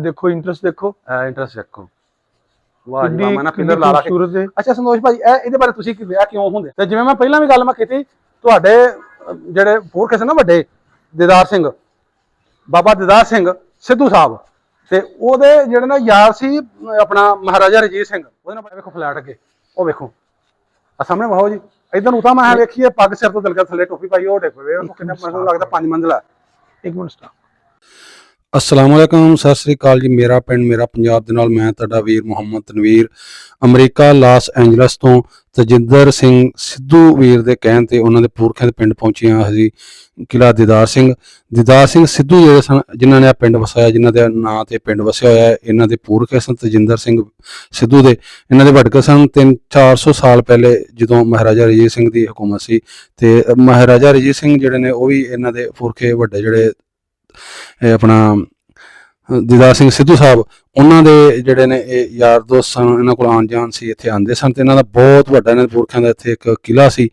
देखो इंटरेस्ट देखो इंटरेस्ट देखो वाह जी वाह, मैं पिलर ला रहा। अच्छा संतोष भाई ਇਹਦੇ ਬਾਰੇ ਤੁਸੀਂ ਕਿ ਵਿਆਹ ਕਿਉਂ ਹੁੰਦੇ ਤੇ ਜਿਵੇਂ ਮੈਂ ਪਹਿਲਾਂ ਵੀ ਗੱਲ ਮੈਂ ਕੀਤੀ ਤੁਹਾਡੇ ਜਿਹੜੇ ਪੁਰਖ ਸੀ ਨਾ ਵੱਡੇ ਦੀਦਾਰ ਸਿੰਘ ਬਾਬਾ ਦੀਦਾਰ ਸਿੰਘ ਸਿੱਧੂ ਸਾਹਿਬ ਤੇ ਉਹਦੇ ਜਿਹੜੇ ਨਾ ਯਾਰ ਸੀ ਆਪਣਾ ਮਹਾਰਾਜਾ ਰਣਜੀਤ ਸਿੰਘ ਉਹਦੇ ਨਾਲ ਵੇਖੋ ਫਲੈਟ ਅੱਗੇ ਉਹ ਵੇਖੋ ਆ ਸਾਹਮਣੇ ਵਾਹੋ ਜੀ ਇਧਰ ਉਤਾ ਮੈਂ ਵੇਖੀਏ ਪੱਗ ਸਿਰ ਤੋਂ ਦਿਲਕਾ ਥੱਲੇ ਟੋਪੀ ਪਾਈ ਉਹ ਦੇਖੋ ਵੇਖੋ ਕਿੰਨਾ ਮੈਨੂੰ ਲੱਗਦਾ 5 ਮੰਜ਼ਿਲਾ। ਇੱਕ ਮਿੰਟ ਸਟਾਪ। अस्सलाम वालेकुम सत श्री अकाल जी। मेरा पिंड मेरा पंजाब दे नाल मैं तुहाडा वीर मुहम्मद तनवीर अमरीका लॉस एंजलस तो तजिंदर सिंह सिद्धू वीर दे कहण ते उन्हां दे पुरखां दे पिंड पहुंचे हां असीं किला दीदार सिंह सिद्धू जिहड़े सन जिन्हां ने पिंड वसाया जिन्हां दे नां ते पिंड वसिया होया इन्हां दे पुरख सन तजिंदर सिंह सिद्धू दे इन्हां दे वडके सन 300-400 साल पहले जदों महाराजा रਣਜੀਤ सिंह दी हुकूमत सी ते महाराजा रਣਜੀत सिंह जिहड़े ने ओह वी इन्हां दे पुरखे वड्डे जिहड़े अपना ਦੀਦਾਰ ਸਿੰਘ ਸਿੱਧੂ ਸਾਹਿਬ ਉਹਨਾਂ ਦੇ ਜਿਹੜੇ ਨੇ ਇਹ ਯਾਰ ਦੋਸਤ ਸਨ ਇਹਨਾਂ ਕੋਲ ਆਉਣ ਜਾਣ ਸੀ ਇੱਥੇ ਆਉਂਦੇ ਸਨ ਤੇ ਇਹਨਾਂ ਦਾ ਬਹੁਤ ਵੱਡਾ ਇਹਨਾਂ ਦੇ ਪੁਰਖਿਆਂ ਦਾ ਇੱਥੇ ਇੱਕ ਕਿਲਾ ਸੀ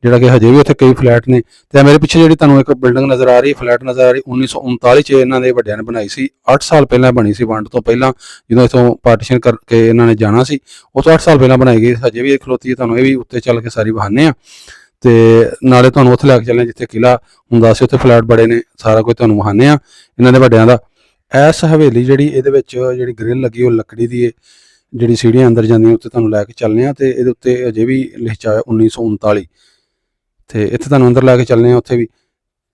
ਜਿਹੜਾ ਕਿ ਹਜੇ ਵੀ ਉੱਥੇ ਕਈ ਫਲੈਟ ਨੇ ਤੇ ਮੇਰੇ ਪਿੱਛੇ ਜਿਹੜੀ ਤੁਹਾਨੂੰ ਇੱਕ ਬਿਲਡਿੰਗ ਨਜ਼ਰ ਆ ਰਹੀ ਫਲੈਟ ਨਜ਼ਰ ਆ ਰਹੀ 1939 ਚ ਇਹਨਾਂ ਦੇ ਵੱਡਿਆਂ ਨੇ ਬਣਾਈ ਸੀ 8 ਸਾਲ ਪਹਿਲਾਂ ਬਣੀ ਸੀ ਵੰਡ ਤੋਂ ਪਹਿਲਾਂ ਜਦੋਂ ਇੱਥੋਂ ਪਾਰਟੀਸ਼ਨ ਕਰਕੇ ਇਹਨਾਂ ਨੇ ਜਾਣਾ ਸੀ ਉਹ ਤੋਂ 8 ਸਾਲ ਪਹਿਲਾਂ ਬਣਾਈ ਗਈ ਹਜੇ ਵੀ ਇਹ ਖਲੋਤੀ ਹੈ ਤੁਹਾਨੂੰ ਇਹ ਵੀ ਉੱਤੇ ਚੱਲ ਕੇ ਸਾਰੀ ਵਹਾਨੇ ਆ ਤੇ ਨਾਲੇ ਤੁਹਾਨੂੰ ਉੱਥੇ ਲੈ ਕੇ ਚੱਲਣੇ ਜਿੱਥੇ ਕਿਲਾ ਹੁੰਦਾ ਸੀ ਉੱਥੇ ਫਲੈਟ ਬੜੇ ਨੇ ਸਾਰਾ ਕੁਝ ਤੁਹਾਨੂੰ ਵਹਾਨੇ ਆ ਇਹਨਾਂ ਦੇ ਵੱਡਿਆਂ ਦਾ। ਇਸ ਹਵੇਲੀ ਜਿਹੜੀ ਇਹਦੇ ਵਿੱਚ ਜਿਹੜੀ ਗ੍ਰਿਲ ਲੱਗੀ ਉਹ ਲੱਕੜੀ ਦੀ ਹੈ ਜਿਹੜੀ ਸੀੜੀਆਂ ਅੰਦਰ ਜਾਂਦੀਆਂ ਉੱਤੇ ਤੁਹਾਨੂੰ ਲੈ ਕੇ ਚੱਲਨੇ ਆ ਤੇ ਇਹਦੇ ਉੱਤੇ ਅਜੇ ਵੀ ਲਿਖਿਆ ਹੋਇਆ 1939 ਤੇ ਇੱਥੇ ਤੁਹਾਨੂੰ ਅੰਦਰ ਲੈ ਕੇ ਚੱਲਨੇ ਆ ਉੱਥੇ ਵੀ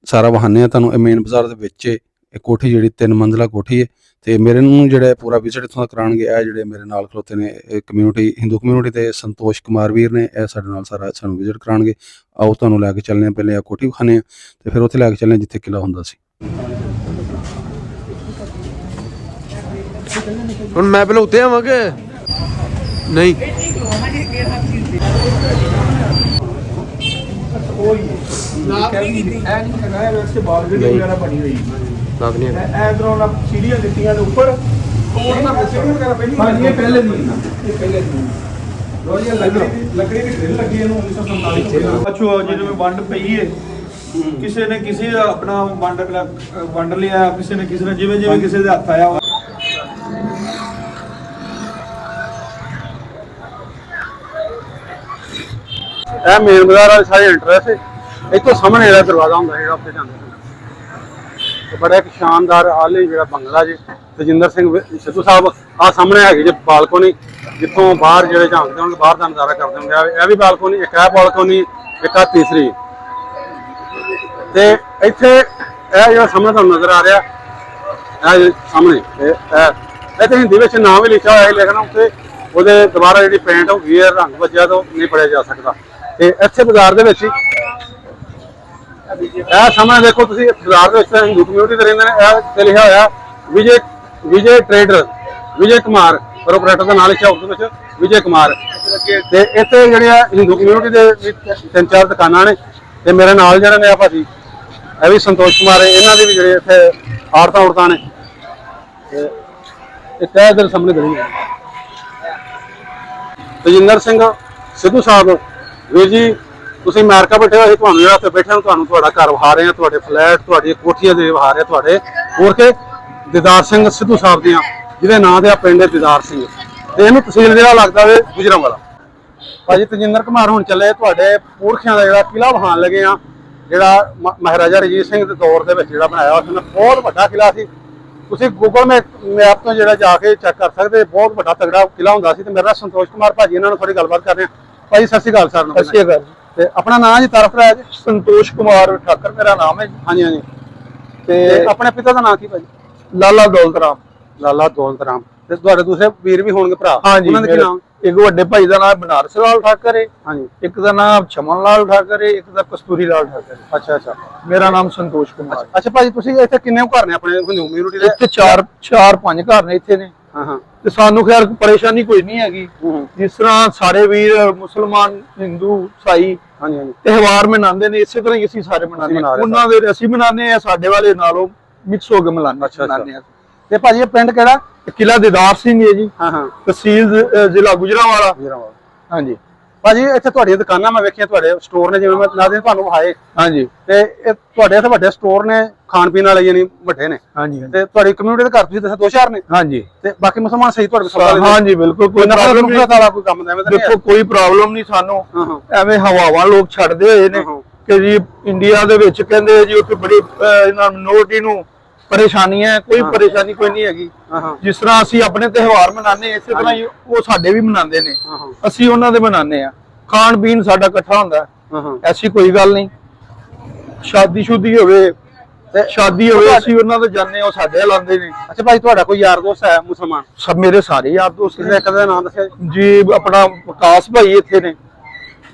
ਸਾਰਾ ਵਹਾਨੇ ਆ ਤੁਹਾਨੂੰ। ਇਹ ਮੇਨ ਬਾਜ਼ਾਰ ਦੇ ਵਿੱਚ ਇਹ ਕੋਠੀ ਜਿਹੜੀ 3 ਮੰਜ਼ਿਲਾ ਕੋਠੀ ਹੈ ਤੇ ਮੇਰੇ ਨੂੰ ਜਿਹੜਾ ਪੂਰਾ ਵਿਜ਼ਿਟ ਇੱਥੋਂ ਦਾ ਕਰਾਉਣਗੇ ਇਹ ਜਿਹੜੇ ਮੇਰੇ ਨਾਲ ਖਲੋਤੇ ਨੇ ਕਮਿਊਨਿਟੀ ਹਿੰਦੂ ਕਮਿਊਨਿਟੀ ਤੇ ਸੰਤੋਸ਼ ਕੁਮਾਰ ਵੀਰ ਨੇ ਇਹ ਸਾਡੇ ਨਾਲ ਸਾਰਾ ਸਾਨੂੰ ਵਿਜ਼ਿਟ ਕਰਾਉਣਗੇ। ਆਓ ਤੁਹਾਨੂੰ ਲੈ ਕੇ ਚੱਲਨੇ ਆ ਪਹਿਲੇ ਆ ਕੋਠੀ ਵਿਖਾਣੇ ਆ ਤੇ ਫਿਰ ਉੱਥੇ ਲੈ ਕੇ ਚੱਲਨੇ ਜਿੱਥੇ ਕਿਲਾ ਹੁੰਦਾ ਸੀ। ਹੁਣ ਮੈਂ ਪਹਿਲਾਂ ਉੱਤੇ ਆਵਾਂਗੇ ਨਹੀਂ ਸੀੜੀਆਂ ਦਿੱਤੀਆਂ ਦੇ ਉੱਪਰ ਲੱਕੜੀ ਦੀ ਗ੍ਰਿਲ ਲੱਗੀ ਇਹਨੂੰ 1947 ਅੱਛਾ ਜਦੋਂ ਵੰਡ ਪਈ ਹੈ ਕਿਸੇ ਨੇ ਕਿਸੇ ਆਪਣਾ ਵੰਡ ਲਿਆ ਕਿਸੇ ਨੇ ਜਿਵੇਂ ਜਿਵੇਂ ਕਿਸੇ ਦੇ ਹੱਥ ਆਇਆ ਇਹ ਮੇਨ ਬਾਜ਼ਾਰ ਵਾਲੇ ਸਾਰੇ ਇੰਟਰਸ ਇੱਥੋਂ ਸਾਹਮਣੇ ਜਿਹੜਾ ਦਰਵਾਜ਼ਾ ਹੁੰਦਾ ਜਿਹੜਾ ਉੱਥੇ ਜਾਂਦੇ ਤੇ ਬੜਾ ਇੱਕ ਸ਼ਾਨਦਾਰ ਆਲੀ ਜਿਹੜਾ ਬੰਗਲਾ ਜੀ ਤਜਿੰਦਰ ਸਿੰਘ ਸਿੱਧੂ ਸਾਹਿਬ ਆ ਸਾਹਮਣੇ ਹੈਗੀ ਜੇ ਬਾਲਕੋਨੀ ਜਿੱਥੋਂ ਬਾਹਰ ਜਿਹੜੇ ਝਾਂਕਦੇ ਹੋਣਗੇ ਬਾਹਰ ਦਾ ਨਜ਼ਾਰਾ ਕਰਦੇ ਹੋਣਗੇ। ਇਹ ਵੀ ਬਾਲਕੋਨੀ ਇੱਕ ਹੈ ਬਾਲਕੋਨੀ ਇੱਕ ਆ ਤੀਸਰੀ ਤੇ ਇੱਥੇ ਇਹ ਜਿਹੜਾ ਸਾਹਮਣੇ ਤੁਹਾਨੂੰ ਨਜ਼ਰ ਆ ਰਿਹਾ ਇਹ ਸਾਹਮਣੇ ਇੱਥੇ ਹਿੰਦੀ ਵਿੱਚ ਨਾਮ ਵੀ ਲਿਖਿਆ ਹੋਇਆ ਹੈ ਲਿਖਣਾ ਉੱਤੇ ਉਹਦੇ ਦੁਬਾਰਾ ਜਿਹੜੀ ਪੇਂਟ ਹੋ ਗਈ ਹੈ ਰੰਗ ਵੱਜਿਆ ਤੋਂ ਨਹੀਂ ਪੜਿਆ ਜਾ ਸਕਦਾ। ਤੇ ਇੱਥੇ ਬਾਜ਼ਾਰ ਦੇ ਵਿੱਚ ਇਹ ਸਾਹਮਣੇ ਦੇਖੋ ਤੁਸੀਂ ਬਾਜ਼ਾਰ ਦੇ ਵਿੱਚ ਹਿੰਦੂ ਕਮਿਊਨਿਟੀ ਦੇ ਰਹਿੰਦੇ ਨੇ ਇਹ ਲਿਖਿਆ ਹੋਇਆ ਵਿਜੇ ਟ੍ਰੇਡਰ ਵਿਜੇ ਕੁਮਾਰ ਪ੍ਰੋਪਰੇਟਰ ਦਾ ਨਾਂ ਲਿਖਿਆ ਉਰਦੂ ਵਿੱਚ ਵਿਜੇ ਕੁਮਾਰ ਤੇ ਇੱਥੇ ਜਿਹੜੀਆਂ ਹਿੰਦੂ ਕਮਿਊਨਿਟੀ ਦੇ 3-4 ਦੁਕਾਨਾਂ ਨੇ ਤੇ ਮੇਰੇ ਨਾਲ ਜਿਹੜੇ ਨੇ ਆ ਭਾਜੀ ਇਹ ਵੀ ਸੰਤੋਸ਼ ਕੁਮਾਰ ਇਹਨਾਂ ਦੇ ਵੀ ਜਿਹੜੇ ਇੱਥੇ ਔਰਤਾਂ ਨੇ ਤੇ ਇੱਕ ਇਧਰ ਸਾਹਮਣੇ ਗਲੀ ਹੈ ਤਜਿੰਦਰ ਸਿੰਘ ਸਿੱਧੂ ਸਾਹਿਬ ਵੀਰ ਜੀ ਤੁਸੀਂ ਅਮਰੀਕਾ ਬੈਠੇ ਹੋ ਤੁਹਾਨੂੰ ਜਿਹੜਾ ਉੱਥੇ ਬੈਠੇ ਤੁਹਾਨੂੰ ਤੁਹਾਡਾ ਘਰ ਵਿਖਾ ਰਹੇ ਆ ਤੁਹਾਡੇ ਫਲੈਟ ਤੁਹਾਡੀਆਂ ਕੋਠੀਆਂ ਦੇ ਵਿਖਾ ਰਹੇ ਤੁਹਾਡੇ ਪੁਰਖੇ ਦੀਦਾਰ ਸਿੰਘ ਸਿੱਧੂ ਸਾਹਿਬ ਦੀਆਂ ਜਿਹਦੇ ਨਾਂ ਤੇ ਆ ਪਿੰਡ ਦੀਦਾਰ ਸਿੰਘ ਤੇ ਇਹਨੂੰ ਤਹਿਸੀਲ ਜਿਹੜਾ ਲੱਗਦਾ ਵੇ ਗੁਜਰਾਂਵਾਲਾ। ਭਾਜੀ ਤਜਿੰਦਰ ਕੁਮਾਰ ਹੁਣ ਚੱਲੇ ਤੁਹਾਡੇ ਪੁਰਖਿਆਂ ਦਾ ਜਿਹੜਾ ਕਿਲਾ ਵਿਖਾਣ ਲੱਗੇ ਆ ਜਿਹੜਾ ਮਹਾਰਾਜਾ ਰਣਜੀਤ ਸਿੰਘ ਦੇ ਦੌਰ ਦੇ ਵਿੱਚ ਜਿਹੜਾ ਬਣਾਇਆ ਉਸ ਨੇ ਬਹੁਤ ਵੱਡਾ ਕਿਲਾ ਸੀ। ਤੁਸੀਂ ਗੂਗਲ ਮੈਪ ਤੋਂ ਜਿਹੜਾ ਜਾ ਕੇ ਚੈੱਕ ਕਰ ਸਕਦੇ ਬਹੁਤ ਵੱਡਾ ਤਗੜਾ ਕਿਲਾ ਹੁੰਦਾ ਸੀ। ਤੇ ਮੇਰਾ ਸੰਤੋਸ਼ ਕੁਮਾਰ ਭਾਜੀ ਇਹਨਾਂ ਨਾਲ ਥੋੜੀ ਗੱਲਬਾਤ ਕਰਦੇ ਆ। ਭਾਜੀ ਸਤਿ ਸ਼੍ਰੀ ਅਕਾਲ ਸਰ। ਸਤਿ ਸ਼੍ਰੀ ਅਕਾਲ ਤੇ ਆਪਣਾ ਨਾਮ ਜੀ ਤਾਰਫ ਕਰਾਇਆ ਜੀ। ਸੰਤੋਸ਼ ਕੁਮਾਰ ਠਾਕਰ ਮੇਰਾ ਨਾਮ ਹੈ ਜੀ। ਹਾਂਜੀ ਤੇ ਆਪਣੇ ਪਿਤਾ ਦਾ ਨਾਮ ਕੀ ਭਾਜੀ? ਲਾਲਾ ਦੌਲਤ ਰਾਮ ਤੇ ਤੁਹਾਡੇ ਦੂਸਰੇ ਵੀਰ ਵੀ ਹੋਣਗੇ ਭਰਾ ਉਹਨਾਂ ਦੇ ਕੀ ਨਾਮ? ਇੱਕ ਵੱਡੇ ਭਾਈ ਦਾ ਨਾਮ ਬਨਾਰਸ ਲਾਲ ਠਾਕਰ ਹੈ ਹਾਂਜੀ ਇੱਕ ਦਾ ਨਾਮ ਚਮਨ ਲਾਲ ਠਾਕਰ ਹੈ ਇੱਕ ਦਾ ਕਸਤੂਰੀ ਲਾਲ ਠਾਕਰ ਹੈ। ਅੱਛਾ ਮੇਰਾ ਨਾਮ ਸੰਤੋਸ਼ ਕੁਮਾਰ। ਅੱਛਾ ਭਾਜੀ ਤੁਸੀਂ ਇੱਥੇ ਕਿੰਨੇ ਘਰ ਨੇ ਆਪਣੇ ਹਿੰਦੂ ਕਮਿਊਨਿਟੀ ਦੇ? ਇੱਥੇ 4-5 ਘਰ ਨੇ ਇੱਥੇ ਨੇ। ਹਾਂ ਤੇ ਸਾਨੂੰ ਖੈਰ ਪਰੇਸ਼ਾਨੀ ਕੋਈ ਨਹੀਂ ਹੈਗੀ ਜਿਸ ਤਰ੍ਹਾਂ ਸਾਰੇ ਵੀਰ ਮੁਸਲਮਾਨ ਹਿੰਦੂ ਈਸਾਈ ਹਾਂਜੀ ਤਿਉਹਾਰ ਮਨਾਉਂਦੇ ਨੇ ਇਸੇ ਤਰ੍ਹਾਂ ਹੀ ਅਸੀਂ ਸਾਰੇ ਮਨਾਉਂਦੇ ਹਾਂ। ਉਹਨਾਂ ਦੇ ਅਸੀਂ ਮਨਾਉਂਦੇ ਆ ਸਾਡੇ ਵਾਲੇ ਨਾਲੋਂ ਮਿਕਸ ਹੋ ਕੇ ਮਨਾਉਂਦੇ ਆ। ਤੇ ਭਾਜੀ ਇਹ ਪਿੰਡ ਕਿਹੜਾ? ਕਿਲਾ ਦੀਦਾਰ ਸਿੰਘ ਹੈ ਜੀ। ਹਾਂ ਤਹਿਸੀਲ ਜ਼ਿਲ੍ਹਾ ਗੁਜਰਾਂਵਾਲਾ। ਹਾਂਜੀ ਭਾਜੀ ਇੱਥੇ ਤੁਹਾਡੀਆਂ ਦੁਕਾਨਾਂ ਮੈਂ ਵੇਖੀਆਂ, ਤੁਹਾਡੇ ਸਟੋਰ ਨੇ, ਜਿਵੇਂ ਮੈਂ ਨਾਲੇ ਤੁਹਾਨੂੰ ਵਿਖਾਏ। ਹਾਂਜੀ ਤੇ ਇਹ ਤੁਹਾਡੇ ਇੱਥੇ ਵੱਡੇ ਸਟੋਰ ਨੇ, ਖਾਣ ਪੀਣ ਵਾਲੇ ਯਾਨੀ ਵੱਡੇ ਨੇ। ਹਾਂਜੀ ਤੇ ਤੁਹਾਡੀ ਕਮਿਊਨਿਟੀ ਦੇ ਘਰ ਤੁਸੀਂ ਦੱਸਿਆ 2-4 ਨੇ, ਹਾਂਜੀ ਤੇ ਬਾਕੀ ਮੁਸਲਮਾਨ ਸਹੀ ਤੁਹਾਡੇ ਕੋਲ? ਹਾਂਜੀ ਬਿਲਕੁਲ, ਕੋਈ ਪ੍ਰੋਬਲਮ ਨਹੀਂ ਵਾਲਾ ਕੋਈ ਕੰਮ ਐਵੇਂ ਤਾਂ ਨਹੀਂ ਦੇਖੋ, ਕੋਈ ਪ੍ਰੋਬਲਮ ਨਹੀਂ ਸਾਨੂੰ। ਹਾਂ। ਐਵੇਂ ਹਵਾਵਾਂ ਲੋਕ ਛੱਡਦੇ ਹੋਏ ਨੇ ਕਿ ਜੀ ਇੰਡੀਆ ਦੇ ਵਿੱਚ ਕਹਿੰਦੇ ਜੀ ਉੱਥੇ ਬੜੀ ਇਹਨਾਂ ਮਿਨੋਰਟੀ ਨੂੰ ਪਰੇਸ਼ਾਨੀ ਹੈ। ਕੋਈ ਪਰੇਸ਼ਾਨੀ ਕੋਈ ਨਹੀਂ ਹੈਗੀ। ਹਾਂ। ਜਿਸ ਤਰ੍ਹਾਂ ਅਸੀਂ ਆਪਣੇ ਤਿਉਹਾਰ ਮਨਾਉਂਦੇ, ਇਸੇ ਤਰ੍ਹਾਂ ਹੀ ਉਹ ਸਾਡੇ ਵੀ ਮਨਾਉਂਦੇ ਨੇ, ਅਸੀਂ ਉਹਨਾਂ ਦੇ ਮਨਾਉਂਦੇ ਆ। ਖਾਣ ਪੀਣ ਸਾਡਾ ਇਕੱਠਾ ਹੁੰਦਾ, ਐਸੀ ਕੋਈ ਗੱਲ ਨਹੀਂ। ਸ਼ਾਦੀ ਸ਼ੁਦੀ ਹੋਵੇ, ਸ਼ਾਦੀ ਹੋਵੇ, ਅਸੀਂ ਉਹਨਾਂ ਦੇ ਜਾਂਦੇ ਆ, ਉਹ ਸਾਡੇ ਲਾਉਂਦੇ ਨੇ। ਅੱਛਾ ਭਾਈ, ਤੁਹਾਡਾ ਕੋਈ ਯਾਰ ਦੋਸਤ ਹੈ ਮੁਸਲਮਾਨ? ਸਭ ਮੇਰੇ ਸਾਰੇ ਯਾਰ ਦੋਸਤ ਕਿਸੇ ਇੱਕ ਦਾ ਨਾਮ ਦੱਸਿਆ ਜੀ। ਆਪਣਾ ਵਿਕਾਸ ਭਾਈ ਇੱਥੇ ਨੇ,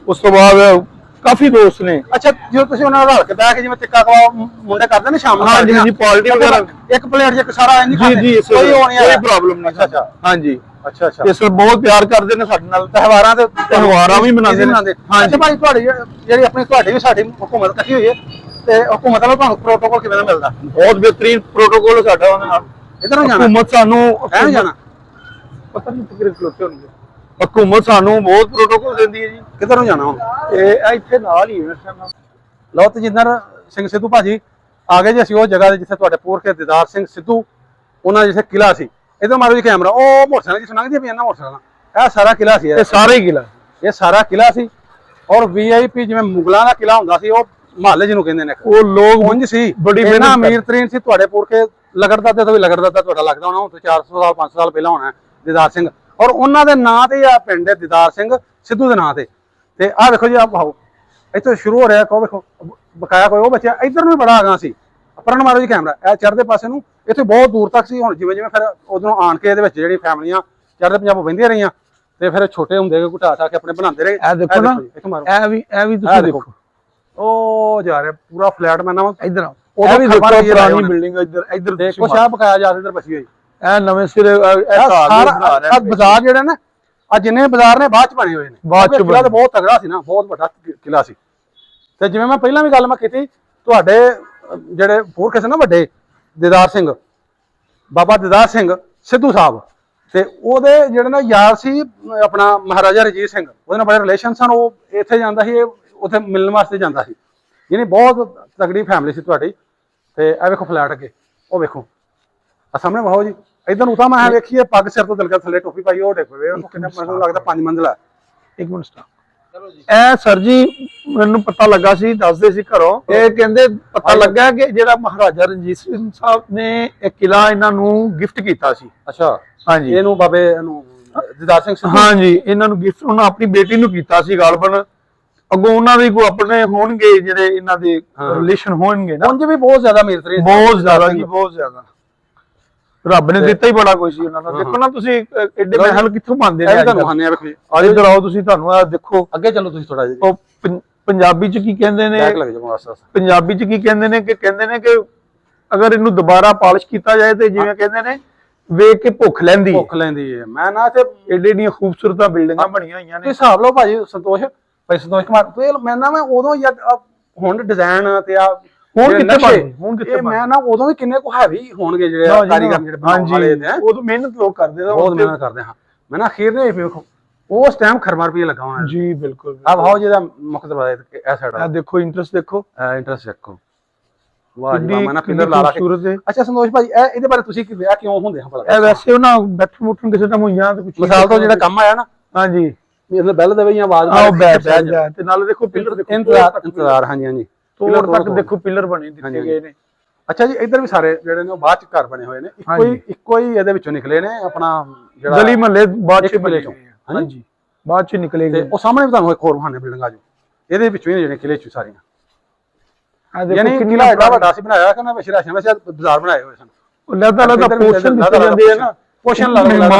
ਉਸ ਤੋਂ ਬਾਅਦ ਕਾਫੀ ਦੋਸਤ ਨੇ। ਅੱਛਾ, ਜਦੋਂ ਤੁਸੀਂ ਉਹਨਾਂ ਨਾਲ ਰਲ ਕੇ ਬਹਿ ਕੇ ਜਿਵੇਂ ਟਿੱਕਾ ਖਵਾ ਮੁੰਡੇ ਕਰਦੇ ਨੇ ਸ਼ਾਮ ਨੂੰ? ਹਾਂਜੀ ਹਾਂਜੀ, ਪਾਰਟੀ ਵਗੈਰਾ ਇੱਕ ਪਲੇਟ 'ਚ ਸਾਰਾ ਨਹੀਂ ਖਾਂਦੇ? ਜੀ, ਕੋਈ ਉਹ ਨਹੀਂ, ਕੋਈ ਪ੍ਰੋਬਲਮ ਨਹੀਂ। ਅੱਛਾ ਹਾਂਜੀ, ਅੱਛਾ ਇਸ ਵਿੱਚ ਬਹੁਤ ਪਿਆਰ ਕਰਦੇ ਨੇ ਸਾਡੇ ਨਾਲ। ਤਿਉਹਾਰਾਂ ਵੀ ਮਨਾਉਂਦੇ ਨੇ। ਅੱਛਾ ਭਾਈ, ਤੁਹਾਡੀ ਜਿਹੜੀ ਆਪਣੀ ਤੁਹਾਡੀ ਵੀ ਸਾਡੀ ਹਕੂਮਤ ਇਕੱਠੀ ਹੋਈ ਹੈ, ਤੇ ਹਕੂਮਤ ਵੱਲੋਂ ਤੁਹਾਨੂੰ ਪ੍ਰੋਟੋਕੋਲ ਕਿਵੇਂ ਦਾ ਮਿਲਦਾ? ਬਹੁਤ ਬਿਹਤਰੀਨ ਪ੍ਰੋਟੋਕੋਲ ਸਾਡਾ ਉਹਦੇ ਨਾਲ। ਇਧਰੋਂ ਜਾਣਾ ਹਕੂਮਤ ਸਾਨੂੰ ਐਂ ਜਾਣਾ? ਪਤਾ ਨਹੀਂ ਕਿਹੜੇ ਖਲੋਤੇ ਹੋਣਗੇ। ਹਕੂਮਤ ਸਾਨੂੰ ਬਹੁਤ ਪ੍ਰੋਟੋਕੋਲ ਦਿੰਦੀ ਹੈ ਜੀ। ਕਿੱਧਰੋਂ ਜਾਣਾ ਹੁਣ? ਇਹ ਇੱਥੇ ਨਾਲ ਹੀ ਹੈ। ਲਓ, ਤਜਿੰਦਰ ਸਿੰਘ ਸਿੱਧੂ ਭਾਜੀ ਆ ਗਏ ਜੀ। ਅਸੀਂ ਉਹ ਜਗ੍ਹਾ ਤੇ ਜਿੱਥੇ ਤੁਹਾਡੇ ਪੁਰਖੇ ਦੀਦਾਰ ਸਿੰਘ ਸਿੱਧੂ, ਉਹਨਾਂ ਜਿੱਥੇ ਕਿਲਾ ਸੀ। ਇਧਰ ਮਾਰੋ ਜੀ ਕੈਮਰਾ, ਉਹ ਮੋਟਰਸਾਈਕਲ ਜਿਸ ਲੰਘਦੀ ਪਈ ਨਾ ਮੋਟਰਸਾਈਕਲ, ਇਹ ਸਾਰਾ ਕਿਲਾ ਸੀ। ਇਹ ਸਾਰਾ ਹੀ ਕਿਲਾ, ਇਹ ਸਾਰਾ ਕਿਲਾ ਸੀ। ਔਰ VIP ਜਿਵੇਂ ਮੁਗਲਾਂ ਦਾ ਕਿਲਾ ਹੁੰਦਾ ਸੀ, ਉਹ ਮਹੱਲੇ ਜਿਹਨੂੰ ਕਹਿੰਦੇ ਨੇ, ਉਹ ਲੋਕ ਉਂਝ ਸੀ, ਬੜੀ ਇੰਨਾ ਅਮੀਰ ਤਰੀਨ ਸੀ। ਤੁਹਾਡੇ ਪੁਰਖੇ ਲਗੜਦਾਦੇ ਤੋਂ ਵੀ ਲਗੜਦਾਦਾ ਤੁਹਾਡਾ ਲੱਗਦਾ ਹੋਣਾ, ਹੁਣ ਤੋਂ 400 ਸਾਲ 500 ਸਾਲ ਪਹਿਲਾਂ ਹੋਣਾ ਦੀਦਾਰ ਸਿੰਘ। ਔਰ ਉਹਨਾਂ ਦੇ ਨਾਂ ਤੇ ਆ ਪਿੰਡ ਹੈ ਦੀਦਾਰ ਸਿੰਘ ਸਿੱਧੂ ਦੇ ਨਾਂ ਤੇ। ਤੇ ਆਹ ਵੇਖੋ ਜੀ, ਆਹ ਪਾਓ ਇੱਥੇ ਸ਼ੁਰੂ ਹੋ ਰਿਹਾ, ਕਹੋ ਵੇਖੋ ਬਕਾਇਆ ਕੋਈ ਉਹ ਬੱਚਾ ਇੱਧਰ ਨੂੰ ਬੜਾ ਆਗਾ ਸੀ। ਪਰਨ ਮਾਰੋ ਜੀ ਕੈਮਰਾ, ਇਹ ਚੜ੍ਹਦੇ ਪਾਸੇ ਨੂੰ, ਇੱਥੇ ਬਹੁਤ ਦੂਰ ਤੱਕ ਸੀ। ਹੁਣ ਜਿਵੇਂ ਜਿਵੇਂ ਫਿਰ ਉਧਰੋਂ ਆਣ ਕੇ ਇਹਦੇ ਵਿੱਚ ਜਿਹੜੀ ਫੈਮਲੀਆਂ ਚੜ੍ਹਦੇ ਪੰਜਾਬ ਬਹਿੰਦੀਆਂ ਰਹੀਆਂ, ਤੇ ਫਿਰ ਛੋਟੇ ਹੁੰਦੇ ਘੁਟਾ ਕੇ ਆਪਣੇ ਬਣਾਉਂਦੇ ਰਹੇ। ਇਹ ਦੇਖੋ ਨਾ, ਇਹ ਵੀ ਤੁਸੀਂ ਦੇਖੋ, ਉਹ ਜਾ ਰਿਹਾ ਪੂਰਾ ਫਲੈਟ। ਮੈਂ ਨਾ ਇੱਧਰ ਉਹ ਵੀ ਪੁਰਾਣੀ ਬਿਲਡਿੰਗ ਇੱਧਰ ਦੇਖੋ, ਸ਼ਾਹ ਬਕਾਇਆ ਜਾ ਇੱਧਰ ਬਚੀ ਹੋਈ। ਇਹ ਨਵੇਂ ਸਿਰੇ ਸਾਰਾ ਬਾਜ਼ਾਰ ਜਿਹੜੇ ਨਾ, ਆ ਜਿੰਨੇ ਬਾਜ਼ਾਰ ਨੇ ਬਾਅਦ ਚ ਬਣੇ ਹੋਏ ਨੇ। ਬਾਅਦ ਚ ਕਿਲਾ ਤਾਂ ਬਹੁਤ ਤਗੜਾ ਸੀ ਨਾ, ਬਹੁਤ ਵੱਡਾ ਕਿਲਾ ਸੀ। ਤੇ ਜਿਵੇਂ ਮੈਂ ਪਹਿਲਾਂ ਵੀ ਗੱਲ ਮੈਂ ਕੀਤੀ, ਤੁਹਾਡੇ ਜਿਹੜੇ ਪੁਰਖੇ ਸੀ ਨਾ ਵੱਡੇ, ਦੀਦਾਰ ਸਿੰਘ, ਬਾਬਾ ਦੀਦਾਰ ਸਿੰਘ ਸਿੱਧੂ ਸਾਹਿਬ, ਤੇ ਉਹਦੇ ਜਿਹੜੇ ਨਾ ਯਾਰ ਸੀ ਆਪਣਾ ਮਹਾਰਾਜਾ ਰਣਜੀਤ ਸਿੰਘ, ਉਹਦੇ ਨਾਲ ਬੜੇ ਰਿਲੇਸ਼ਨ ਸਨ। ਉਹ ਇੱਥੇ ਜਾਂਦਾ ਸੀ, ਉੱਥੇ ਮਿਲਣ ਵਾਸਤੇ ਜਾਂਦਾ ਸੀ। ਯਾਨੀ ਬਹੁਤ ਤਗੜੀ ਫੈਮਿਲੀ ਸੀ ਤੁਹਾਡੀ। ਤੇ ਇਹ ਵੇਖੋ ਫਲੈਟ ਅੱਗੇ, ਉਹ ਵੇਖੋ ਆ ਸਾਹਮਣੇ ਵਾਹੋ ਜੀ। ਇਧਰ ਨੂੰ ਤਾਂ ਮੈਂ ਵੇਖੀਏ ਪੱਗ ਸਿਰ ਤੋਂ ਦਿਲਕਾ ਥੱਲੇ ਟੋਪੀ ਪਾਈ, ਉਹ ਦੇਖੋ ਕਿੰਨਾ ਮੈਨੂੰ ਲੱਗਦਾ 5 ਮੰਜ਼ਿਲਾ। ਇੱਕ ਮਿੰਟ ਸਟਾਪ। ਇਹ ਸਰ ਜੀ ਮੈਨੂੰ ਪਤਾ ਲੱਗਾ ਸੀ, ਦੱਸਦੇ ਸੀ ਘਰੋਂ, ਇਹ ਕਹਿੰਦੇ ਪਤਾ ਲੱਗਾ ਕਿ ਜਿਹੜਾ ਮਹਾਰਾਜਾ ਰਣਜੀਤ ਸਿੰਘ ਸਾਹਿਬ ਨੇ ਇਹ ਕਿਲਾ ਇਹਨਾਂ ਨੂੰ ਗਿਫਟ ਕੀਤਾ ਸੀ। ਅੱਛਾ, ਹਾਂਜੀ, ਇਹਨੂੰ ਬਾਬੇ ਇਹਨੂੰ ਦੀਦਾਰ ਸਿੰਘ ਸਿੱਧੂ, ਹਾਂਜੀ, ਇਹਨਾਂ ਨੂੰ ਗਿਫਟ ਉਹਨਾਂ ਆਪਣੀ ਬੇਟੀ ਨੂੰ ਕੀਤਾ ਸੀ ਗਾਲਬਨ। ਅੱਗੋਂ ਉਹਨਾਂ ਦੇ ਕੋਈ ਆਪਣੇ ਹੋਣਗੇ ਜਿਹੜੇ ਇਹਨਾਂ ਦੇ ਰਿਲੇਸ਼ਨ ਹੋਣਗੇ ਨਾ, ਉਂਝ ਵੀ ਬਹੁਤ ਜ਼ਿਆਦਾ ਅਮੀਰ ਤਰੀਨ, ਬਹੁਤ ਜ਼ਿਆਦਾ ਜੀ, ਬਹੁਤ ਜ਼ਿਆਦਾ। ਰੱਬ ਨੇ ਦਿੱਤਾ ਹੀ ਬੜਾ ਕੁਝ ਸੀ ਉਹਨਾਂ ਨੂੰ। ਦੇਖੋ ਨਾ ਤੁਸੀਂ, ਐਡੇ ਮਹਿਲ ਕਿੱਥੋਂ ਬਣਦੇ ਨੇ। ਤੁਹਾਨੂੰ ਵੇਖੋ ਜੀ, ਅੱਜ ਇੱਧਰ ਆਓ ਤੁਸੀਂ, ਤੁਹਾਨੂੰ ਆ ਦੇਖੋ। ਅੱਗੇ ਚੱਲੋ ਤੁਸੀਂ ਥੋੜਾ ਜਿਹਾ। ਉਹ ਪੰਜਾਬੀ ਚ ਕੀ ਕਹਿੰਦੇ ਨੇ, ਪੰਜਾਬੀ ਚ ਕੀ ਕਹਿੰਦੇ ਨੇ ਕਿ ਅਗਰ ਇਹਨੂੰ ਦੁਬਾਰਾ ਪਾਲਿਸ਼ ਕੀਤਾ ਜਾਏ ਤੇ ਜਿਵੇਂ ਕਹਿੰਦੇ ਨੇ, ਵੇਖ ਕੇ ਭੁੱਖ ਲੈਂਦੀ ਹੈ। ਮੈਂ ਨਾ ਇੱਥੇ ਏਡੇ ਦੀਆਂ ਖੂਬਸੂਰਤ ਬਿਲਡਿੰਗਾਂ ਬਣੀਆਂ ਹੋਈਆਂ ਨੇ। ਹਿਸਾਬ ਲਓ ਭਾਜੀ, ਸੰਤੋਸ਼ ਭਾਈ ਸੰਤੋਸ਼ ਕੁਮਾਰ, ਮੈਂ ਨਾ ਮੈਂ ਉਦੋਂ ਯਾਰ ਹੁਣ ਡਿਜ਼ਾਈਨ ਤੇ ਆ ਹੁਣ ਕਿੱਥੇ ਮੈਂ ਨਾ ਉਦੋਂ ਵੀ ਕਿੰਨੇ ਕੁ ਹੈਵੀ ਹੋਣਗੇ ਜਿਹੜੇ ਕਾਰੀਗਰ ਜਿਹੜੇ ਬਣਾਉਣ ਵਾਲੇ ਨੇ, ਉਦੋਂ ਮਿਹਨਤ ਲੋਕ ਕਰਦੇ ਨੇ, ਬਹੁਤ ਮਿਹਨਤ ਕਰਦੇ ਹਾਂ। ਮੈਂ ਨਾ ਅਖੀਰ ਨੇ ਵੇਖੋ ਉਸ ਟਾਈਮ ਖਰਮਾ ਰੁਪਏ ਲੱਗਾ ਹੋਣਾ ਜੀ। ਬਿਲਕੁਲ ਆ ਭਾਓ ਜਿਹਦਾ ਮੁੱਖ ਦਰਵਾਜ਼ਾ ਇਹ ਸਾਈਡ ਆ, ਦੇਖੋ ਇੰਟਰਸਟ ਦੇਖੋ, ਇੰਟਰਸਟ ਦੇਖੋ। ਵਾਹ ਜੀ ਵਾਹ, ਮੈਂ ਨਾ ਪਿਲਰ ਲਾ ਲਾ ਕੇ। ਅੱਛਾ ਸੰਤੋਸ਼ ਭਾਜੀ, ਇਹਦੇ ਬਾਰੇ ਤੁਸੀਂ ਕੀ ਵਿਆਹ ਕਿਉਂ ਹੁੰਦੇ ਹਾਂ ਭਲਾ? ਇਹ ਵੈਸੇ ਉਹਨਾਂ ਬੈਠਣ ਮੁੱਠਣ ਕਿਸੇ ਟਾਈਮ ਹੋਈਆਂ ਤੇ ਕੁਝ ਮਿਸਾਲ ਤੋਂ ਜਿਹੜਾ ਕੰਮ ਆਇਆ ਨਾ, ਹਾਂਜੀ, ਮਤਲਬ ਬੈਲ ਦੇਵੇ ਜਾਂ ਆਵਾਜ਼ ਆਓ ਬੈਠ ਜਾ, ਤੇ ਨਾਲ ਦੇਖੋ ਪਿਲਰ ਦੇਖੋ, ਇੰਤਜ਼ਾਰ। ਹਾਂਜੀ ਹਾਂਜੀ, ਤੋੜ ਤੱਕ ਦੇਖੋ ਪਿਲਰ ਬਣੇ ਦਿੱਤੇ ਗਏ ਨੇ। ਅੱਛਾ ਜੀ, ਇੱਧਰ ਵੀ ਸਾਰੇ ਜਿਹੜੇ ਨੇ ਉਹ ਬਾਅਦ ਚ ਘਰ ਬਣੇ ਹੋਏ ਨੇ, ਇੱਕੋ ਹੀ ਇਹਦੇ ਵਿੱਚੋਂ ਨਿਕਲੇ ਨੇ। ਆਪਣਾ ਜਿਹੜਾ ਗਲੀ ਮਹੱਲੇ ਬਾਅਦ ਚ ਕਿਲੇ ਚੋਂ, ਹਾਂਜੀ, ਬਾਅਦ ਚ ਨਿਕਲੇ ਗਏ। ਉਹ ਸਾਹਮਣੇ ਵੀ ਤੁਹਾਨੂੰ ਇੱਕ ਹੋਰ ਬਹਾਨੇ ਬਿਲਡਿੰਗ ਆ ਜੋ, ਇਹਦੇ ਵਿੱਚੋਂ ਹੀ ਜਿਹੜੇ ਕਿਲੇ ਚ ਸਾਰੀਆਂ। ਯਾਨੀ ਕਿਲਾ ਐਡਾ ਵੱਡਾ ਸੀ ਬਣਾਇਆ ਕਿ ਉਹਨਾਂ ਵਿੱਚ ਰਾਸ਼ਨ ਵੈਸੇ ਬਾਜ਼ਾਰ ਬਣਾਏ ਹੋਏ ਸਨ। ਲੱਦਾ ਪੋਸ਼ਨ ਦਿੱਤੇ ਜਾਂਦੇ ਆ ਨਾ, ਪੋਸ਼ਨ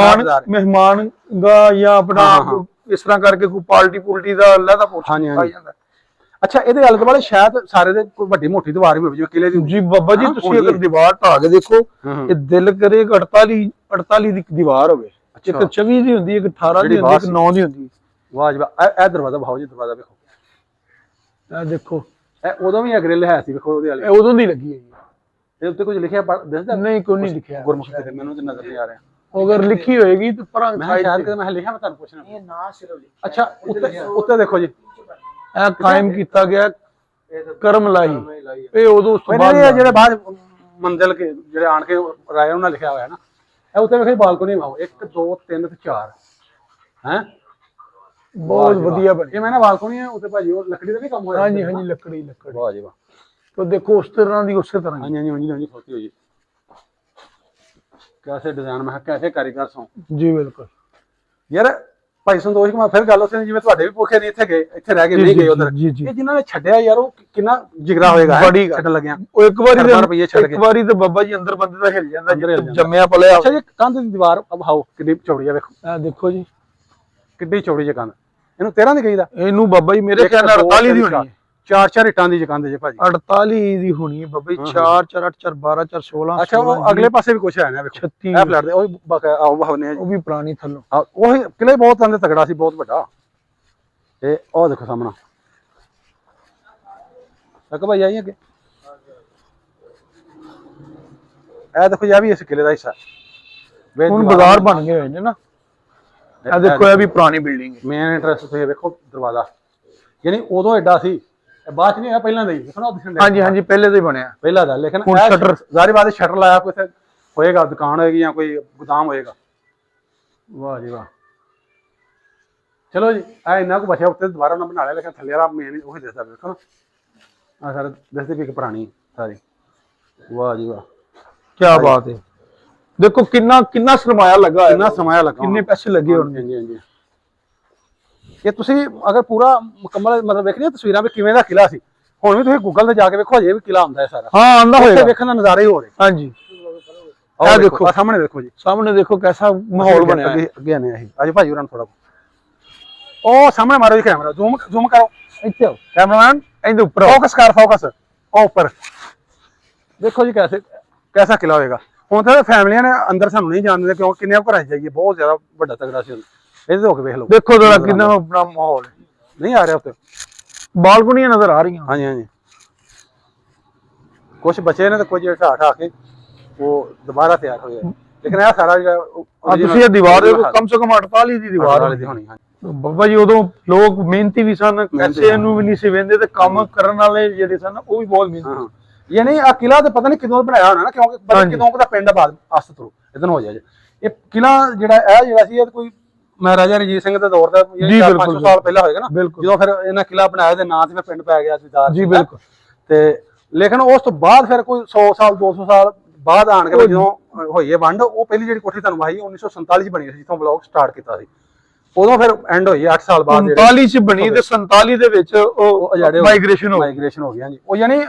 ਮਹਿਮਾਨ ਦਾ ਜਾਂ ਆਪਣਾ ਇਸ ਤਰ੍ਹਾਂ ਕਰਕੇ ਕੋਈ ਪਾਰਟੀ ਪੁਲਟੀ ਦਾ ਲੱਦਾ ਪੋਸ਼ਨ ਆ ਜਾਂਦਾ। ਅੱਛਾ, ਇਹਦੇ ਆਲੇ ਦੁਆਲੇ ਸ਼ਾਇਦ ਸਾਰੇ ਦੇ ਕੋਈ ਵੱਡੀ ਮੋਟੀ ਦੀਵਾਰ ਵੀ ਹੋਵੇ ਜਿਵੇਂ ਕਿਲੇ ਦੀ। ਜੀ ਬਾਬਾ ਜੀ, ਤੁਸੀਂ ਅਗਰ ਦੀਵਾਰ ਢਾ ਕੇ ਦੇਖੋ, ਇਹ ਦਿਲ ਕਰੇ 48 ਦੀ ਦੀਵਾਰ ਹੋਵੇ। ਇੱਕ 24 ਦੀ ਹੁੰਦੀ, ਇੱਕ 18 ਦੀ ਹੁੰਦੀ, ਇੱਕ 9 ਦੀ ਹੁੰਦੀ। ਵਾਹ ਜੀ ਵਾਹ, ਇਹ ਦਰਵਾਜ਼ਾ ਭਾਓ ਜੀ, ਦਰਵਾਜ਼ਾ ਵੇਖੋ, ਇਹ ਦੇਖੋ। ਇਹ ਉਦੋਂ ਵੀ ਗ੍ਰਿਲ ਹੈ ਸੀ, ਵੇਖੋ ਉਹਦੇ ਵਾਲੇ, ਇਹ ਉਦੋਂ ਦੀ ਲੱਗੀ ਹੈ ਜੀ। ਇਹਦੇ ਉੱਤੇ ਕੁਝ ਲਿਖਿਆ ਦਿਸਦਾ? ਨਹੀਂ, ਕੋਈ ਨਹੀਂ ਲਿਖਿਆ ਗੁਰਮੁਖੀ ਤੇ, ਮੈਨੂੰ ਤੇ ਨਜ਼ਰ ਨਹੀਂ ਆ ਰਿਹਾ। ਅਗਰ ਲਿਖੀ ਹੋਏਗੀ ਤੇ ਪਰਾਂ ਮੈਂ ਸਾਈਡ ਸ਼ਾਇਦ ਕਿ ਮੈਂ ਲਿਖਿਆ, ਮੈਂ ਤੁਹਾਨੂੰ ਪੁੱਛਣਾ। ਇਹ ਨਾ ਸਿਰਫ ਅੱਛਾ ਉੱਤੇ ਦੇਖੋ ਜੀ, ਇਹ ਕਾਇਮ ਕੀਤਾ ਗਿਆ ਕਰਮ ਲਾਈ। ਇਹ ਉਦੋਂ ਉਸ ਤੋਂ ਇਹਨਾਂ ਬਾਅਦ ਦੇ ਜਿਹੜੇ ਬਾਅਦ ਮੰਜ਼ਿਲ ਕੇ ਜਿਹੜੇ ਆਣ ਕੇ ਰਾਏ ਉਹਨਾਂ ਲਿਖਿਆ ਹੋਇਆ ਨਾ, ਇਹ ਉੱਤੇ ਵੇਖੋ ਬਾਲਕੋਨੀ ਵਿਖਾਓ 1 2 3 ਤੇ 4 ਹੈ। ਬਹੁਤ ਵਧੀਆ ਬਣੀ। ਇਹ ਮੈਂ ਨਾ ਬਾਲਕੋਨੀ ਹੈ ਉੱਤੇ ਭਾਜੀ, ਉਹ ਲੱਕੜੀ ਦਾ ਨਹੀਂ ਕੰਮ ਹੋਇਆ? ਹਾਂਜੀ ਹਾਂਜੀ, ਲੱਕੜੀ ਵਾਹ ਜੀ ਵਾਹ। तो देखो उस तरह की उसी तरह हाँ जी हाँ जी हाँ जी खोती हुई कैसे डिजाइन में कैसे कारीगर सो जी बिल्कुल यार ਭਾਈ ਸੰਤੋਸ਼ ਕੁਮਾਰ ਫਿਰ ਗੱਲ ਉਸੇ ਜਿਵੇਂ ਤੁਹਾਡੇ ਵੀ ਭੁੱਖੇ ਨਹੀਂ ਇੱਥੇ ਗਏ, ਇੱਥੇ ਰਹਿ ਕੇ ਨਹੀਂ ਗਏ ਉਧਰ। ਇਹ ਜਿਨ੍ਹਾਂ ਨੇ ਛੱਡਿਆ ਯਾਰ ਉਹ ਕਿੰਨਾ ਜਿਗਰਾ ਹੋਏਗਾ ਛੱਡਣ ਲੱਗਿਆ। ਉਹ ਇੱਕ ਵਾਰੀ ਇੱਕ ਵਾਰੀ ਤੇ ਬਾਬਾ ਜੀ ਅੰਦਰ ਬੰਦੇ ਦਾ ਹਿਲ ਜਾਂਦਾ, ਜੰਮਿਆ ਪਲਿਆ। ਅੱਛਾ ਜੀ, ਕੰਧ ਦੀ ਦੀਵਾਰ ਵਿਖਾਓ ਕਿੰਨੀ ਚੌੜੀ ਆ, ਵੇਖੋ ਇਹ ਦੇਖੋ ਜੀ ਕਿੱਡੀ ਚੌੜੀ ਜੇ ਕੰਧ। ਇਹਨੂੰ 13 ਦੀ ਕਹੀਦਾ? ਇਹਨੂੰ ਬਾਬਾ ਜੀ ਮੇਰੇ ਖਿਆਲ ਨਾਲ 48 ਦੀ ਹੋਣੀ ਹੈ। 4 ਇੱਟਾਂ ਦੀ ਕੰਧ ਜੇ ਭਾਜੀ, 48 ਦੀ ਹੋਣੀ ਹੈ ਬਾਬਾ ਜੀ। 4 4 8 4 12 4 16। ਅੱਛਾ ਉਹ ਅਗਲੇ ਪਾਸੇ ਵੀ ਕੁਝ ਹੈ ਨਾ, ਵੇਖੋ 36 ਇਹ ਫਲੈਟ ਦੇ ਉਹ ਵੀ ਨੇ ਉਹ ਵੀ ਪੁਰਾਣੀ ਥੱਲੋਂ। ਉਹ ਕਿਲੇ ਬਹੁਤ ਅੰਦਰ ਤਗੜਾ ਸੀ, ਬਹੁਤ ਵੱਡਾ। ਤੇ ਉਹ ਦੇਖੋ ਸਾਹਮਣਾ ਤੱਕ ਭਾਈ ਆਈ ਅੱਗੇ। ਇਹ ਦੇਖੋ ਜੀ, ਇਹ ਵੀ ਇਸ ਕਿਲੇ ਦਾ ਹਿੱਸਾ ਹੁਣ ਬਾਜ਼ਾਰ ਬਣ ਗਏ ਹੋਏ ਨੇ ਨਾ। ਇਹ ਦੇਖੋ ਇਹ ਵੀ ਪੁਰਾਣੀ ਬਿਲਡਿੰਗ ਹੈ। ਮੇਨ ਇੰਟਰਸਟ ਤੁਸੀਂ ਵੇਖੋ ਦਰਵਾਜ਼ਾ, ਯਾਨੀ ਉਦੋਂ ਐਡਾ ਸੀ, ਬਾਅਦ ਚ ਨਹੀਂ ਆ, ਪਹਿਲਾਂ ਦਾ ਹੀ ਦੇਖੋ ਨਾ। ਹਾਂਜੀ ਹਾਂਜੀ, ਪਹਿਲੇ ਤੋਂ ਹੀ ਬਣਿਆ ਪਹਿਲਾਂ ਦਾ, ਲੇਕਿਨ ਹੁਣ ਸ਼ਟਰ ਜ਼ਾਰੀ ਬਾਤ ਸ਼ਟਰ ਲਾਇਆ, ਕੋਈ ਹੋਏਗਾ ਦੁਕਾਨ ਹੋਏਗੀ ਜਾਂ ਕੋਈ ਗੋਦਾਮ ਹੋਏਗਾ। ਵਾਹ ਜੀ ਵਾਹ। ਚਲੋ ਜੀ, ਆ ਇੰਨਾ ਕੁ ਬਚਿਆ, ਉੱਤੇ ਦੁਬਾਰਾ ਨਾ ਬਣਾ ਲਿਆ, ਲੇਕਿਨ ਥੱਲੇ ਵਾਲਾ ਮੇਨ ਉਹੀ ਦਿਸਦਾ ਵੇਖੋ ਨਾ। ਆ ਸਰ ਦਿਸਦੀ ਵੀ ਇੱਕ ਪੁਰਾਣੀ ਸਾਰੀ। ਵਾਹ ਜੀ ਵਾਹ, ਕੀ ਬਾਤ ਹੈ। ਦੇਖੋ ਕਿੰਨਾ ਕਿੰਨਾ ਸਰਮਾਇਆ ਲੱਗਾ ਹੈ, ਕਿੰਨਾ ਸਮਾਇਆ ਲੱਗਾ, ਕਿੰਨੇ ਪੈਸੇ ਲੱਗੇ ਹੋਣਗੇ। ਹਾਂਜੀ ਹਾਂਜੀ। ਇਹ ਤੁਸੀਂ ਅਗਰ ਪੂਰਾ ਮੁਕੰਮਲ ਮਤਲਬ ਵੇਖਣੀ ਤਸਵੀਰਾਂ ਵੀ ਕਿਵੇਂ ਦਾ ਕਿਲਾ ਸੀ, ਹੁਣ ਵੀ ਤੁਸੀਂ ਗੂਗਲ ਤੇ ਜਾ ਕੇ ਵੇਖੋ, ਅਜੇ ਵੀ ਕਿਲਾ ਹੁੰਦਾ ਹੈ ਸਾਰਾ। ਹਾਂ ਆਂਦਾ ਹੋਏਗਾ, ਵੇਖਣ ਦਾ ਨਜ਼ਾਰਾ ਹੀ ਹੋ ਰਿਹਾ। ਹਾਂਜੀ ਇਹ ਦੇਖੋ ਸਾਹਮਣੇ, ਦੇਖੋ ਜੀ ਸਾਹਮਣੇ ਦੇਖੋ ਕੈਸਾ ਮਾਹੌਲ ਬਣਿਆ ਹੈ। ਅੱਗੇ ਆਨੇ ਅਸੀਂ ਅੱਜ ਭਾਜੀ ਉਹਨਾਂ ਨੂੰ ਥੋੜਾ ਉਹ ਸਾਹਮਣੇ ਮਾਰੋ ਜੀ ਕੈਮਰਾ, ਜ਼ੂਮ ਕਰੋ ਇੱਥੇ ਆਓ ਕੈਮਰਾਮੈਨ, ਇਹਦੇ ਉੱਪਰ ਫੋਕਸ ਕਰ, ਫੋਕਸ ਉਹ ਉੱਪਰ ਦੇਖੋ ਜੀ ਕੈਸਾ ਕਿਲਾ ਹੋਏਗਾ। ਹੁਣ ਤਾਂ ਫੈਮਲੀਆਂ ਨੇ ਅੰਦਰ ਸਾਨੂੰ ਨਹੀਂ ਜਾਣ ਦਿੰਦੇ, ਕਿਉਂਕਿ ਕਿੰਨੇ ਘਰਾਂ 'ਚ ਜਾਈਏ, ਬਹੁਤ ਜ਼ਿਆਦਾ ਵੱਡਾ ਤਗੜਾ ਸੀ। ਇਹਦੇ ਹੋ ਕੇ ਵੇਖ ਲਓ, ਦੇਖੋ ਜਰਾ ਕਿੰਨਾ ਆਪਣਾ ਮਾਹੌਲ ਹੈ। ਨਹੀਂ ਆ ਰਿਹਾ ਉੱਤੇ ਬਾਲਕੋਨੀਆਂ ਨਜ਼ਰ ਆ ਰਹੀਆਂ। ਹਾਂਜੀ ਹਾਂਜੀ, ਕੁਝ ਬਚੇ ਨੇ ਤੇ ਕੁਝ ਢਾਹ ਕੇ ਉਹ ਦੁਬਾਰਾ ਤਿਆਰ ਹੋਏ, ਲੇਕਿਨ ਇਹ ਸਾਰਾ ਜਿਹੜਾ ਤੁਸੀਂ ਇਹ ਦੀਵਾਰ ਦੇਖੋ, ਕਮ ਸੇ ਕਮ 48 ਦੀ ਦੀਵਾਰ ਵਾਲੀ ਦੀ ਹੋਣੀ। ਬਾਬਾ ਜੀ ਉਦੋਂ ਲੋਕ ਮਿਹਨਤੀ ਵੀ ਸਨ, ਪੈਸੇ ਨੂੰ ਵੀ ਨਹੀਂ ਸੀ ਵੇਂਦੇ, ਤੇ ਕੰਮ ਕਰਨ ਵਾਲੇ ਜਿਹੜੇ ਸਨ ਉਹ ਵੀ ਬਹੁਤ ਮਿਹਨਤੀ। ਯਾਨੀ ਆ ਕਿਲਾ ਤੇ ਪਤਾ ਨਹੀਂ ਕਿਦੋਂ ਬਣਾਇਆ ਹੋਣਾ ਨਾ, ਕਿਉਂਕਿ ਪਤਾ ਕਿਦੋਂ ਦਾ ਪਿੰਡ ਬਾਦ ਅਸਤ ਤੋਂ ਇਦਾਂ ਹੋ ਜਾਏ। ਇਹ ਕਿਲਾ ਜਿਹੜਾ ਸੀ, ਇਹ ਕੋਈ ਮਹਾਰਾਜਾ ਰਣਜੀਤ ਸਿੰਘ ਦੇ ਦੌਰ ਦਾ 400 ਸਾਲ ਪਹਿਲਾਂ ਹੋਏਗਾ ਨਾ, ਜਦੋਂ ਫਿਰ ਇਹਨਾਂ ਕਿਲਾ ਬਣਾਇਆ ਦੇ ਨਾਂ ਤੇ ਫਿਰ ਪਿੰਡ ਪੈ ਗਿਆ ਦੀਦਾਰ ਜੀ। ਬਿਲਕੁਲ। ਤੇ ਲੇਕਿਨ ਉਸ ਤੋਂ ਬਾਅਦ ਫਿਰ ਕੋਈ 100 ਸਾਲ 200 ਸਾਲ ਬਾਅਦ ਆਣ ਕੇ ਜਦੋਂ ਹੋਈ ਹੈ ਵੰਡ, ਉਹ ਪਹਿਲੀ ਜਿਹੜੀ ਕੋਠੀ ਤੁਹਾਨੂੰ ਵਾਹੀ 1947 ਚ ਬਣੀ ਸੀ, ਜਿੱਥੋਂ ਬਲੌਗ ਸਟਾਰਟ ਕੀਤਾ ਸੀ। ਉਦੋਂ ਫਿਰ ਐਂਡ ਹੋਈ 8 ਸਾਲ ਬਾਅਦ 39 ਚ ਬਣੀ ਤੇ 47 ਦੇ ਵਿੱਚ ਉਹ ਮਾਈਗ੍ਰੇਸ਼ਨ ਹੋ ਗਈ। ਹਾਂਜੀ, ਉਹ ਯਾਨੀ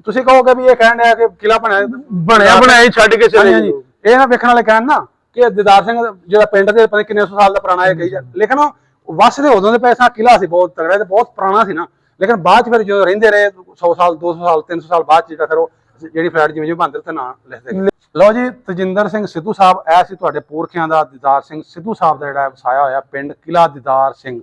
ਤੁਸੀਂ ਕਹੋਗੇ ਵੀ ਇਹ ਕਹਿਣ ਡਿਆ ਕਿ ਕਿਲਾ ਬਣਾਇਆ ਹੀ ਛੱਡ ਕੇ ਚਲੇ। ਹਾਂਜੀ, ਇਹ ਨਾ ਵੇਖਣ ਵਾਲੇ ਕਹਿਣ ਨਾ ਕਿ ਦੀਦਾਰ ਸਿੰਘ ਜਿਹੜਾ ਪਿੰਡ ਦੇ ਪਤਾ ਕਿੰਨੇ 100 ਸਾਲ ਦਾ ਪੁਰਾਣਾ ਹੈ ਕਹੀ ਜਾ, ਲੇਕਿਨ ਵਸ ਦੇ ਉਦੋਂ ਦੇ ਪੈਸਾ ਕਿਲਾ ਸੀ, ਬਹੁਤ ਤਗੜਾ ਤੇ ਬਹੁਤ ਪੁਰਾਣਾ ਸੀ ਨਾ। ਲੇਕਿਨ ਬਾਅਦ ਚ ਫਿਰ ਜਦੋਂ ਰਹਿੰਦੇ ਰਹੇ 100 ਸਾਲ 200 ਸਾਲ 300 ਸਾਲ ਬਾਅਦ ਜਿਹੜਾ ਫਿਰ ਉਹ ਜਿਹੜੀ ਫਲੈਟ ਜਿਵੇਂ ਬਣਦੇ ਤੇ ਨਾਂ ਲਿਖਦੇ। ਲਓ ਜੀ, ਤਜਿੰਦਰ ਸਿੰਘ ਸਿੱਧੂ ਸਾਹਿਬ ਇਹ ਸੀ ਤੁਹਾਡੇ ਪੁਰਖਿਆਂ ਦਾ ਦੀਦਾਰ ਸਿੰਘ ਸਿੱਧੂ ਸਾਹਿਬ ਦਾ ਜਿਹੜਾ ਵਸਾਇਆ ਹੋਇਆ ਪਿੰਡ ਕਿਲਾ ਦੀਦਾਰ ਸਿੰਘ।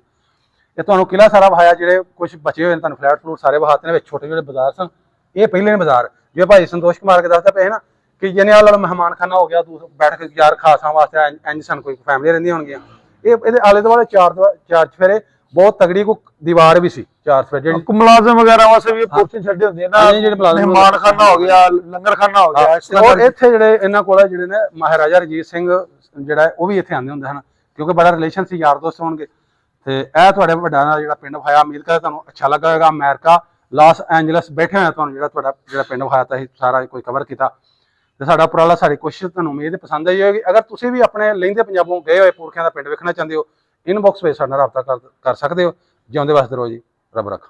ਇਹ ਤੁਹਾਨੂੰ ਕਿਲਾ ਸਾਰਾ ਵਹਾਇਆ, ਜਿਹੜੇ ਕੁਝ ਬਚੇ ਹੋਏ ਨੇ ਤੁਹਾਨੂੰ ਫਲੈਟ ਫਲੂਟ ਸਾਰੇ ਵਹਾਤੇ ਨੇ, ਵਿੱਚ ਛੋਟੇ ਜਿਹੜੇ ਬਾਜ਼ਾਰ ਸਨ। ਇਹ ਪਹਿਲੇ ਨੇ ਬਾਜ਼ਾਰ, ਜਿਵੇਂ ਭਾਈ ਸੰਤੋਸ਼ ਕੁਮਾਰ ਕੇ ਦੱਸਦਾ ਪਏ ਨਾ ਕਿ ਜਨਿਆਲ ਵਾਲਾ ਮਹਿਮਾਨ ਖਾਨਾ ਹੋ ਗਿਆ, ਬੈਠ ਕੇ ਯਾਰ ਖਾਸਾਂ ਵਾਸਤੇ ਇੰਜ ਸਨ, ਕੋਈ ਫੈਮਲੀ ਰਹਿੰਦੀਆਂ ਹੋਣਗੀਆਂ। ਇਹਦੇ ਆਲੇ ਦੁਆਲੇ ਚਾਰ ਚਫੇਰੇ ਬਹੁਤ ਤਗੜੀ ਕੋ ਦੀਵਾਰ ਵੀ ਸੀ, 4 ਚਫੇਰੇ ਜਿਹੜੀ ਮੁਲਾਜ਼ਮ ਵਗੈਰਾ ਵਾਸਤੇ ਵੀ ਪੋਰਸ਼ਨ ਛੱਡੇ ਹੁੰਦੇ ਨਾ, ਜਿਹੜੇ ਮਹਿਮਾਨ ਖਾਨਾ ਹੋ ਗਿਆ, ਲੰਗਰ ਖਾਨਾ ਹੋ ਗਿਆ। ਔਰ ਇੱਥੇ ਜਿਹੜੇ ਇਹਨਾਂ ਕੋਲ ਜਿਹੜੇ ਨੇ ਮਹਾਰਾਜਾ ਰਣਜੀਤ ਸਿੰਘ ਜਿਹੜਾ ਉਹ ਵੀ ਇੱਥੇ ਆਉਂਦੇ ਹੁੰਦੇ ਹਨ, ਕਿਉਂਕਿ ਬੜਾ ਰਿਲੇਸ਼ਨ ਸੀ, ਯਾਰ ਦੋਸਤ ਹੋਣਗੇ। ਤੇ ਇਹ ਤੁਹਾਡੇ ਵੱਡਾ ਦਾ ਜਿਹੜਾ ਪਿੰਡ ਵਿਖਾਇਆ, ਉਮੀਦ ਕਰਦਾ ਤੁਹਾਨੂੰ ਅੱਛਾ ਲੱਗਾ ਹੋਵੇਗਾ। ਅਮਰੀਕਾ ਲਾਸ ਐਂਜਲਸ ਬੈਠੇ ਹੋਇਆ ਤੁਹਾਨੂੰ ਜਿਹੜਾ ਪਿੰਡ ਵਿਖਾਇਆ ਤਾਂ ਅਸੀਂ ਸਾਰਾ ਕੋਈ ਕਵਰ ਕੀਤਾ। ਤੇ ਸਾਡਾ ਉਪਰਾਲਾ, ਸਾਡੀ ਕੋਸ਼ਿਸ਼ ਤੁਹਾਨੂੰ ਉਮੀਦ ਪਸੰਦ ਆਈ ਹੋਵੇਗੀ। ਅਗਰ ਤੁਸੀਂ ਵੀ ਆਪਣੇ ਲਹਿੰਦੇ ਪੰਜਾਬੋਂ ਗਏ ਹੋਏ ਪੁਰਖਿਆਂ ਦਾ ਪਿੰਡ ਵੇਖਣਾ ਚਾਹੁੰਦੇ ਹੋ, ਇਨਬਾਕਸ ਵਿੱਚ ਸਾਡੇ ਨਾਲ ਰਾਬਤਾ ਕਰ ਸਕਦੇ ਹੋ। ਜਿਉਂਦੇ ਵਸਦੇ ਰਹੋ ਜੀ, ਰੱਬ ਰੱਖਾ।